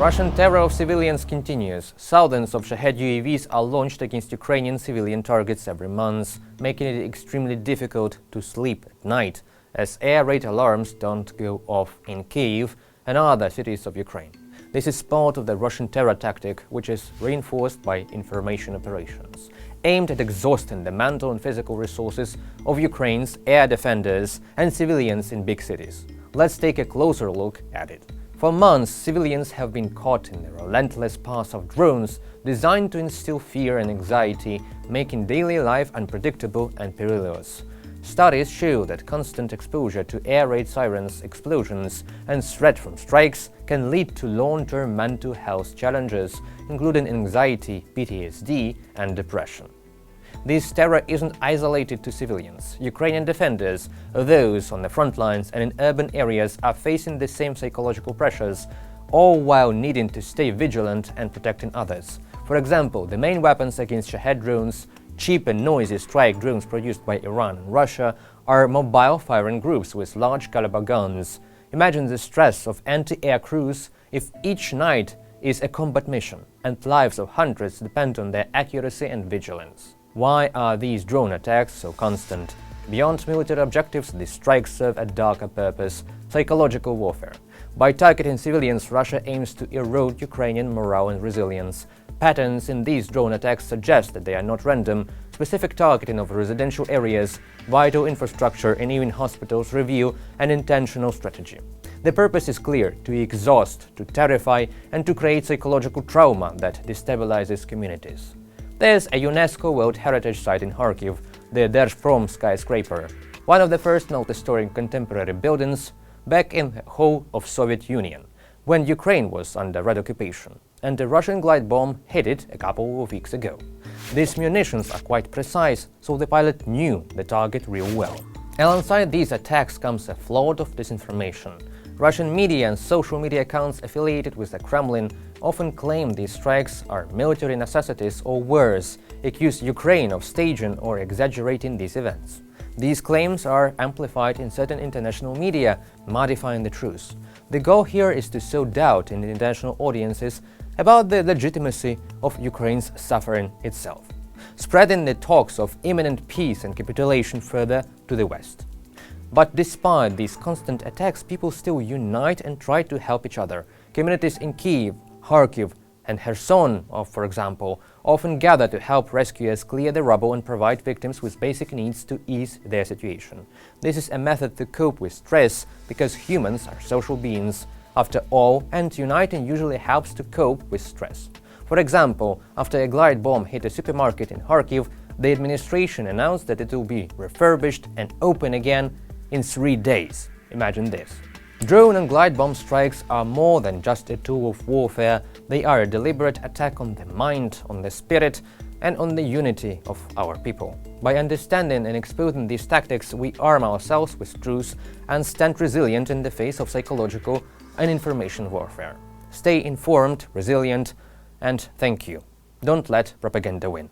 Russian terror of civilians continues. Thousands of Shahed UAVs are launched against Ukrainian civilian targets every month, making it extremely difficult to sleep at night, as air raid alarms don't go off in Kyiv and other cities of Ukraine. This is part of the Russian terror tactic, which is reinforced by information operations, aimed at exhausting the mental and physical resources of Ukraine's air defenders and civilians in big cities. Let's take a closer look at it. For months, civilians have been caught in the relentless path of drones designed to instill fear and anxiety, making daily life unpredictable and perilous. Studies show that constant exposure to air raid sirens, explosions, and threat from strikes can lead to long-term mental health challenges, including anxiety, PTSD, and depression. This terror isn't isolated to civilians. Ukrainian defenders, those on the front lines and in urban areas, are facing the same psychological pressures, all while needing to stay vigilant and protecting others. For example, the main weapons against Shahed drones, cheap and noisy strike drones produced by Iran and Russia, are mobile firing groups with large-caliber guns. Imagine the stress of anti-air crews if each night is a combat mission, and lives of hundreds depend on their accuracy and vigilance. Why are these drone attacks so constant? Beyond military objectives, these strikes serve a darker purpose – psychological warfare. By targeting civilians, Russia aims to erode Ukrainian morale and resilience. Patterns in these drone attacks suggest that they are not random. Specific targeting of residential areas, vital infrastructure, and even hospitals reveal an intentional strategy. The purpose is clear: to exhaust, to terrify, and to create psychological trauma that destabilizes communities. There's a UNESCO World Heritage Site in Kharkiv, the Держпром skyscraper, one of the first multi-story contemporary buildings back in the whole of Soviet Union, when Ukraine was under Red occupation, and a Russian glide bomb hit it a couple of weeks ago. These munitions are quite precise, so the pilot knew the target real well. Alongside these attacks comes a flood of disinformation. Russian media and social media accounts affiliated with the Kremlin often claim these strikes are military necessities or worse, accuse Ukraine of staging or exaggerating these events. These claims are amplified in certain international media, modifying the truth. The goal here is to sow doubt in international audiences about the legitimacy of Ukraine's suffering itself, spreading the talks of imminent peace and capitulation further to the West. But despite these constant attacks, people still unite and try to help each other. Communities in Kyiv, Kharkiv, and Kherson, for example, often gather to help rescuers clear the rubble and provide victims with basic needs to ease their situation. This is a method to cope with stress, because humans are social beings, after all, and uniting usually helps to cope with stress. For example, after a glide bomb hit a supermarket in Kharkiv, the administration announced that it will be refurbished and open again in 3 days. Imagine this. Drone and glide bomb strikes are more than just a tool of warfare. They are a deliberate attack on the mind, on the spirit, and on the unity of our people. By understanding and exposing these tactics, we arm ourselves with truth and stand resilient in the face of psychological and information warfare. Stay informed, resilient, and thank you. Don't let propaganda win.